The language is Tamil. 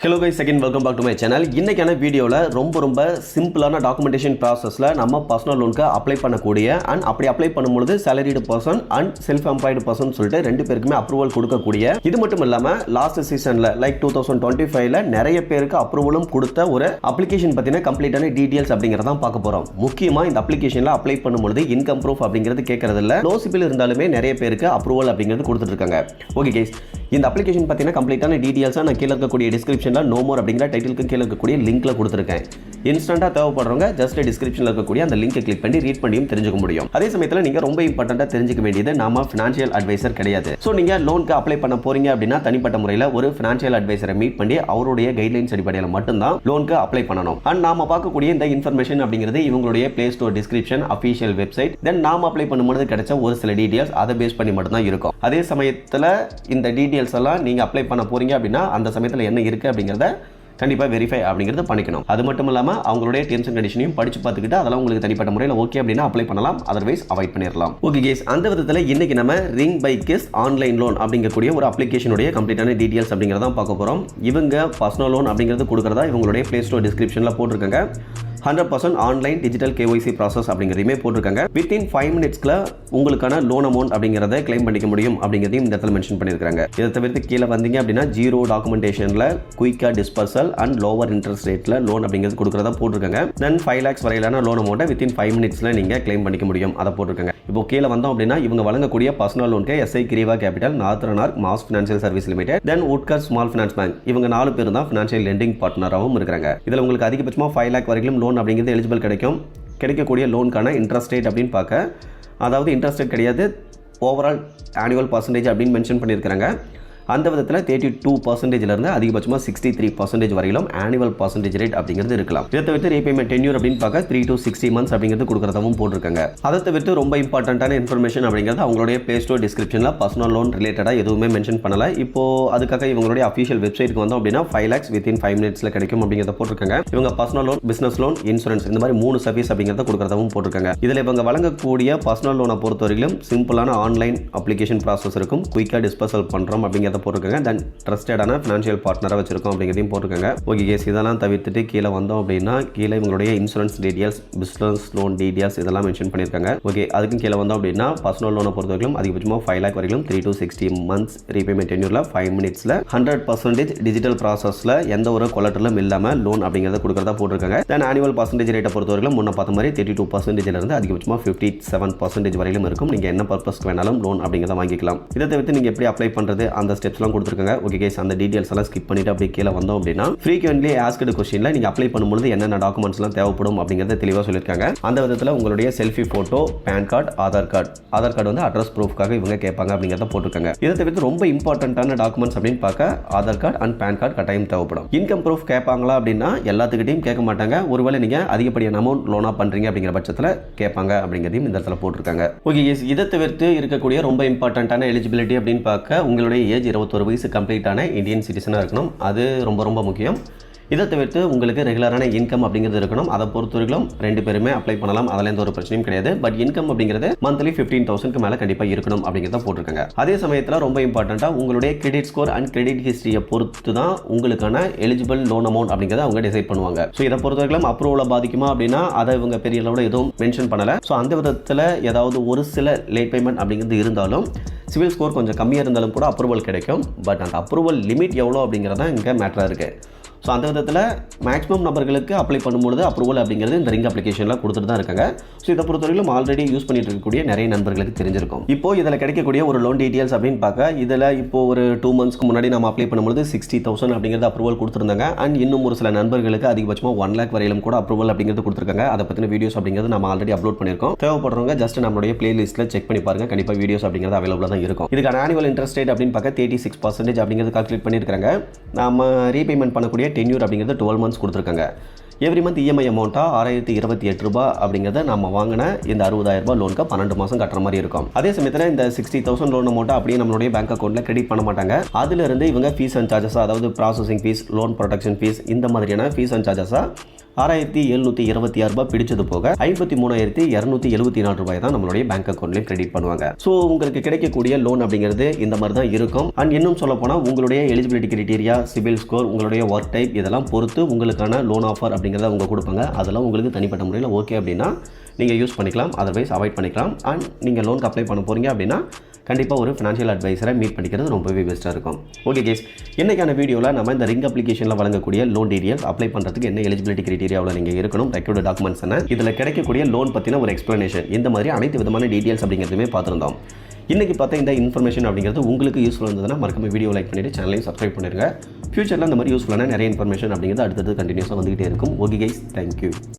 Hello guys, again welcome back to my channel. இன்னைக்கான வீடியோல ரொம்ப சிம்பிளான டாக்குமெண்டேஷன் ப்ராசஸ்ல நம்ம பர்சனல் லோனுக்கு அப்ளை பண்ணக்கூடிய அண்ட் அப்படி அப்ளை பண்ணும்போது salaried person and self employed person சொல்லிட்டு ரெண்டு பேருக்குமே அப்ரூவல் கொடுக்கக்கூடிய இது மட்டும் இல்லாம லாஸ்ட் சீசன்ல லைக் 2025ல நிறைய பேருக்கு அப்ரூவலும் கொடுத்த ஒரு அப்ளிகேஷன் பத்தின கம்ப்ளீட்டான டீடைல்ஸ் அப்படிங்கறத தான் பார்க்க போறோம். முக்கியமா இந்த அப்ளிகேஷன்ல அப்ளை பண்ணும்போது இன்கம் ப்ரூஃப் அப்படிங்கிறது கேட்கறது இல்ல. லோ சிபில் இருந்தாலுமே நிறைய பேருக்கு அப்ரூவல் அப்படிங்கிறது கொடுத்துட்டு இருக்காங்க. ஓகே गाइस, இந்த அப்ளிகேஷன் பத்தின கம்ப்ளீட்டான டீடைல்ஸ் நான் கீழ இருக்கக்கூடிய டிஸ்கிரிப்ஷன்ல நோ மோர் அப்படிங்கிற டைட்டிலுக்கு கீழ இருக்கக்கூடிய லிங்க்ல கொடுத்திருக்கேன். இன்ஸ்டன்ட்டா தேவைப்படுறவங்க ஜஸ்ட் டிஸ்கிரிப்ஷன்ல இருக்கக்கூடிய அந்த லிங்கை கிளிக் பண்ணி ரீட் பண்ணியும் தெரிஞ்சுக்க முடியும். அதே சமயத்துல நீங்க ரொம்ப இம்பார்ட்டண்டா தெரிஞ்சுக்க வேண்டியது நாம ஃபினான்ஷியல் அட்வைசர் கிடையாது. சோ நீங்க லோனுக்கு அப்ளை பண்ண போறீங்க அப்படினா தனிப்பட்ட முறையில் ஒரு ஃபினான்ஷியல் அட்வைசரை மீட் பண்ணி அவருடைய கைட்லைன்ஸ் அடிப்படையில் மட்டும் தான் லோனுக்கு அப்ளை பண்ணணும். அண்ட் நாம பார்க்கக்கூடிய இந்த இன்ஃபர்மேஷன் அப்படிங்கிறது இவங்களுடைய Play Store description official website then நாம அப்ளை பண்ணும்போது கிடைச்ச ஒரு சில டீடைல்ஸ் அதை பேஸ் பண்ணி மட்டும் தான் இருக்கும். அதே சமயத்துல இந்த டீடைல்ஸ் எல்லாம் நீங்க அப்ளை பண்ண போறீங்க அப்படினா அந்த சமயத்துல என்ன இருக்கு அப்படிங்கறத கண்டிப்பா வெரிஃபை அப்படிங்கிறது பண்ணிக்கணும். அது மட்டும் இல்லாம அவங்களுடைய டெர்ம்ஸ் அண்ட் கண்டிஷனையும் படிச்சு பார்த்துக்கிட்டு அதெல்லாம் உங்களுக்கு தனிப்பட்ட முறையில் ஓகே அப்படினா அப்ளை பண்ணலாம். அதர்வைஸ் அவாய்ட் பண்ணிரலாம். ஓகே गाइस, அந்த விதத்துல இன்னைக்கு நம்ம Ring by Kissht online loan அப்படிங்கக்கூடிய ஒரு அப்ளிகேஷனுடைய கம்ப்ளீட்டான டீடைல்ஸ் அப்படிங்கறத பார்க்க போறோம். இவங்க பர்சனல் லோன் அப்படிங்கிறது கொடுக்கறதா இவங்களுடைய Play Store டிஸ்கிரிப்ஷன்ல போட்டுருக்காங்க. 100% ஆன்லைன் டிஜிட்டல் KYC ப்ராசஸ் அப்படிங்கிறதையுமே போட்டிருக்காங்க. வித்தின் 5 மினிட்ஸ்ல உங்களுக்கான லோன் அமௌண்ட் அப்படிங்கிறத கிளைம் பண்ணிக்க முடியும் அப்படிங்கிறதையும் இந்த இடத்துல மென்ஷன் பண்ணியிருக்காங்க. இதை தவிர்த்து கீழே வந்தீங்க அப்படின்னா ஜீரோ டாக்குமெண்டேஷன்ல குயிக்கா டிஸ்பர்சல் அண்ட் லோவர் இன்ட்ரெஸ்ட் ரேட்ல லோன் அப்படிங்கிறது கொடுக்கறதா போட்டிருக்காங்க. தென் 5 lakhs வரையிலான லோன் அமௌண்ட்டை வித்தின் 5 மினிட்ஸ்ல நீங்க கிளைம் பண்ணிக்க முடியும் அதை போட்டிருக்காங்க. இப்போ கீழே வந்தோம் அப்படின்னா இவங்க வழங்கக்கூடிய பர்சனல் லோனுக்கு SI Creva Capital, Northern Arc, MAS Financial Service Limited, then Utkarsh Small Finance Bank இவங்க 4 பேர் தான் ஃபினான்ஷியல் லெண்டிங் பார்ட்னராகவும் இருக்காங்க. இதுல உங்களுக்கு அதிகபட்சமாக 5 lakh வரைக்கும் லோன் அப்படிங்கிறது எலிஜிபிள் கிடைக்கும். கிடைக்கக்கூடிய லோனுக்கான இன்ட்ரெஸ்ட் ரேட் அப்படின்னு பார்க்க அதாவது இன்ட்ரெஸ்ட் ரேட் கிடையாது, ஓவரால் ஆனுவல் பர்சன்டேஜ் அப்படின்னு மென்ஷன் பண்ணியிருக்காங்க. அந்த விதத்தில் 32% இருந்து அதிகபட்சமாக 63% வரையிலும் ஆனுவல் பர்சன்டேஜ் ரேட் அப்படிங்கிறது இருக்கலாம். இதை தவிர்த்து ரீபேமெண்ட் டென்யூர் அப்படின்னு பார்க்க 3 to 60 months அப்படிங்கிறது கொடுக்குறதாவும் போட்டிருக்காங்க. அதை தவிர்த்து ரொம்ப இம்பார்ட்டன்டான இன்ஃபர்மேஷன் அப்படிங்கிறது அவங்களுடைய Play Store டிஸ்கிரிப்ஷனில் பர்சனல் லோன் ரிலேட்டடாக எதுவுமே மென்ஷன் பண்ணல. இப்போ அதுக்காக இவங்களுடைய அஃபிஷியல் வெப்சைட்டுக்கு வந்தோம் அப்படின்னா 5 lakhs வித்தின் 5 மினிட்ஸ்ல கிடைக்கும் அப்படிங்கிறத போட்டிருக்காங்க. இவங்க personal loan, business loan, insurance இந்த மாதிரி 3 சர்வீஸ் அப்படிங்கிறத கொடுக்குறதாவும் போட்டிருக்காங்க. இதில் இவங்க வழங்கக்கூடிய பர்சனல் லோனை பொறுத்தவரையிலும் சிம்பிளான ஆன்லைன் அப்ளிகேஷன் ப்ராசஸ் இருக்கும், குயிக்காக டிஸ்பர்சல் பண்ணுறோம் அப்படிங்கிறத போட்டிருக்காங்க. தென் ட்ரஸ்டடான ஃபினான்ஷியல் பார்ட்னராக வச்சிருக்கோம் அப்படிங்கிறதையும் போட்டிருக்காங்க. ஓகே கேஸ், இதெல்லாம் தவிர்த்துட்டு கீழே வந்தோம் அப்படின்னா கீழே இவங்களுடைய insurance details, business loan details இதெல்லாம் மென்ஷன் பண்ணியிருக்காங்க. ஓகே, அதுக்கும் கீழே வந்தோம் அப்படின்னா பர்சனல் லோனை பொறுத்தவரைக்கும் அதிகபட்சமாக 5 lakh வரைக்கும் 3 to 60 months ரீபேமெண்ட் டென்யூர்ல 5 மினிட்ஸ்ல 100% டிஜிட்டல் ப்ராசஸ்ல எந்த ஒரு கொலட்டரலும் இல்லாம லோன் அப்படிங்கிறத கொடுக்கறதா போட்டிருக்காங்க. தென் ஆனுவல் பர்சன்டேஜ் ரேட்டை பொறுத்தவரைக்கும் முன்ன பார்த்த மாதிரி 32% இருந்து அதிகபட்சமாக 57% வரையிலும் இருக்கும். நீங்க என்ன பர்பஸ்க்கு வேணாலும் லோன் அப்படிங்கிறத வாங்கிக்கலாம். இதை தவிர்த்து நீங்க எப்படி அப்ளை பண்றது அந்த ஸ்டெப்ஸ்லாம் கொடுத்துருக்காங்க. ஓகே गाइस, அந்த டீடைல்ஸ் எல்லாம் ஸ்கிப் பண்ணிட்டு அப்படியே கீழே வந்தோம் அப்படின்னா ஃப்ரீக்வென்ட்லி ஆஸ்க்டு क्वेश्चनல நீங்க அப்ளை பண்ணும்போது என்னென்ன டாக்குமெண்ட்ஸ் எல்லாம் தேவைப்படும் அப்படிங்கறத தெளிவா சொல்லிருக்காங்க. அந்த விதத்துல உங்களுடைய selfie photo, PAN card, Aadhaar card வந்து அட்ரஸ் ப்ரூஃப்காக இவங்க கேட்பாங்க அப்படிங்கறத போட்டுருக்காங்க. இதை தவிர்த்து ரொம்ப இம்பார்ட்டன்ட்டான டாக்குமெண்ட்ஸ் அப்படின்னு பார்க்க Aadhaar card and PAN card கட்டாயம் தேவைப்படும். இன்கம் ப்ரூஃப் கேட்பாங்களா அப்படின்னா எல்லாத்துக்கிட்டையும் கேட்க மாட்டாங்க. ஒருவேளை நீங்க அதிகப்படியான அமௌண்ட் லோனா பண்றீங்க அப்படிங்கிற பட்சத்தில் கேட்பாங்க அப்படிங்கிறதையும் இந்த இடத்துல போட்டிருக்காங்க. ஓகே गाइस, இதை தவிர்த்து இருக்கக்கூடிய ரொம்ப இம்பார்ட்டன்ட்டான எலிஜிபிலிட்டி அப்படின்னு பார்க்க உங்களுடைய ஏஜ் 21 வயசு கம்ப்ளீட் ஆன இந்தியன் சிட்டிசனாக இருக்கணும். அது ரொம்ப முக்கியம். இதை தவிர்த்து உங்களுக்கு ரெகுலரான இன்கம் அப்படிங்கிறது இருக்கணும். அதை பொறுத்தவரைக்கும் 2 பேருமே அப்ளை பண்ணலாம், அதில் எந்த ஒரு பிரச்சனையும் கிடையாது. பட் இன்கம் அப்படிங்கிறது மந்த்லி 15,000க்கு மேலே கண்டிப்பாக இருக்கணும் அப்படிங்கிறத போட்டிருக்காங்க. அதே சமயத்தில் ரொம்ப இம்பார்ட்டண்ட்டாக உங்களுடைய கிரெடிட் ஸ்கோர் அண்ட் கிரெடிட் ஹிஸ்டரியை பொறுத்து தான் உங்களுக்கான எலிஜிபிள் லோன் அமௌண்ட் அப்படிங்கிறத அவங்க டிசைட் பண்ணுவாங்க. ஸோ இதை பொறுத்தவரைக்கும் அப்ரூவலை பாதிக்குமா அப்படின்னா அதை இவங்க பெரிய அளவில் எதுவும் மென்ஷன் பண்ணலை. ஸோ அந்த விதத்தில் ஏதாவது ஒரு சில லேட் பேமெண்ட் அப்படிங்கிறது இருந்தாலும் சிவில் ஸ்கோர் கொஞ்சம் கம்மியாக இருந்தாலும் கூட அப்ரூவல் கிடைக்கும். பட் அந்த அப்ரூவல் லிமிட் எவ்வளோ அப்படிங்கிறதான் இங்கே மேட்டராக இருக்குது. ஸோ அந்த விதத்தில் மேக்ஸிமம் நபர்களுக்கு அப்ளை பண்ணும்போது அப்ரூவல் அப்படிங்கிறது இந்த ரிங் அப்ளிகேஷனில் கொடுத்துட்டு தான் இருக்காங்க. ஸோ இதை பொறுத்தவரைக்கும் ஆல்ரெடி யூஸ் பண்ணிட்டு இருக்கக்கூடிய நிறைய நண்பர்களுக்கு தெரிஞ்சிருக்கும். இப்போ இதில் கிடைக்கக்கூடிய ஒரு லோன் டீடைல்ஸ் அப்படின்னு பார்க்க இதில் இப்போ ஒரு 2 monthsக்கு முன்னாடி நம்ம அப்ளை பண்ணும்போது 60,000 அப்படிங்கிறது அப்ரூவல் கொடுத்துருந்தாங்க. அண்ட் இன்னும் ஒரு சில நண்பர்களுக்கு அதிகபட்சமாக 1 lakh வரையிலும் கூட அப்ரூவல் அப்படிங்கிறது கொடுத்துருக்காங்க. அதை பற்றின வீடியோஸ் அப்படிங்கிறது நம்ம ஆல்ரெடி அப்லோட் பண்ணியிருக்கோம். தேவைப்படுறவங்க ஜஸ்ட் நம்மளுடைய பிளேலிஸ்ட்டில் செக் பண்ணி பாருங்க. கண்டிப்பாக வீடியோஸ் அப்படிங்கிறது அவைலபிளாக தான் இருக்கும். இதுக்கான ஆனுவல் இன்ட்ரெஸ்ட் ரேட் அப்படின்னு பார்க்க 36% அப்படிங்கிறது கால்குலேட் பண்ணியிருக்காங்க. நம்ம ரீபேமெண்ட் பண்ணக்கூடிய டென்யூர் அப்படிங்கிறது 12 months கொடுத்துருக்காங்க. எவ்ரி மந்த் இஎம்ஐ அமௌண்ட்டாக 6,028 ரூபாய் அப்படிங்கிறத நம்ம வாங்கின இந்த 60,000 ரூபாய் லோனுக்கு 12 மாதம் கட்டுற மாதிரி இருக்கும். அதே சமயத்தில் இந்த 60,000 லோன் அமௌண்ட்டை அப்படியே நம்மளுடைய பேங்க் அக்கௌண்ட்டில் கிரெடிட் பண்ண மாட்டாங்க. அதிலிருந்து இவங்க ஃபீஸ் அண்ட் சார்ஜஸாக அதாவது processing fees, loan protection fees இந்த மாதிரியான ஃபீஸ் அண்ட் சார்ஜஸாக 6,726 ரூபாய் பிடிச்சது போக 53,274 ரூபாய் தான் நம்மளுடைய பேங்க் அக்கௌண்ட்லேயும் கிரெடிட் பண்ணுவாங்க. ஸோ உங்களுக்கு கிடைக்கக்கூடிய லோன் அப்படிங்கிறது இந்த மாதிரி தான் இருக்கும். அண்ட் இன்னும் சொல்ல போனால் உங்களுடைய எலிஜிபிலிட்டி கிரைட்டீரியா, சிபில் ஸ்கோர், உங்களுடைய ஒர்க் டைப் இதெல்லாம் பொறுத்து உங்களுக்கான லோன் ஆஃபர் அப்படிங்கிறத அவங்க கொடுப்பாங்க. அதெல்லாம் உங்களுக்கு தனிப்பட்ட முறையில் ஓகே அப்படின்னா நீங்கள் யூஸ் பண்ணிக்கலாம், அதர்வைஸ் அவாய்ட் பண்ணிக்கலாம். அண்ட் நீங்கள் லோனுக்கு அப்ளை பண்ண போகிறீங்க அப்படின்னா கண்டிப்பாக ஒரு ஃபினான்ஷியல் அட்வைசரை மீட் பண்ணிக்கிறது ரொம்பவே பெஸ்ட்டாக இருக்கும். ஓகே கேஸ், இன்றைக்கான வீடியோவில் நம்ம இந்த ரிங் அப்ளிகேஷனில் வழங்கக்கூடிய லோன் டீடைல்ஸ், அப்ளை பண்ணுறதுக்கு என்ன எலிஜிபிலிட்டி கிரைட்டீரியாவில் நீங்கள் இருக்கணும், ரெக்யூர்டு டாக்குமெண்ட்ஸ் என்ன, இதில் கிடைக்கக்கூடிய லோன் பற்றின ஒரு எக்ஸ்ப்ளனேஷன், இந்த மாதிரி அனைத்து விதமான டீடைல்ஸ் அப்படிங்கிறதுமே பார்த்துருந்தோம். இன்றைக்கி பார்த்தா இந்த இன்ஃபர்மேஷன் அப்படிங்கிறது உங்களுக்கு யூஸ்ஃபுல்லாக இருந்ததுன்னா மறக்காம வீடியோ லைக் பண்ணிவிட்டு சேனலையும் சப்ஸ்கிரைப் பண்ணிடுங்க. ஃபியூச்சரில் இந்த மாதிரி யூஸ்ஃபுல்லான நிறைய இன்ஃபர்மேஷன் அப்படிங்கிறது அடுத்தது கண்டினியூஸாக வந்துகிட்டே இருக்கும். Okay guys, thank you.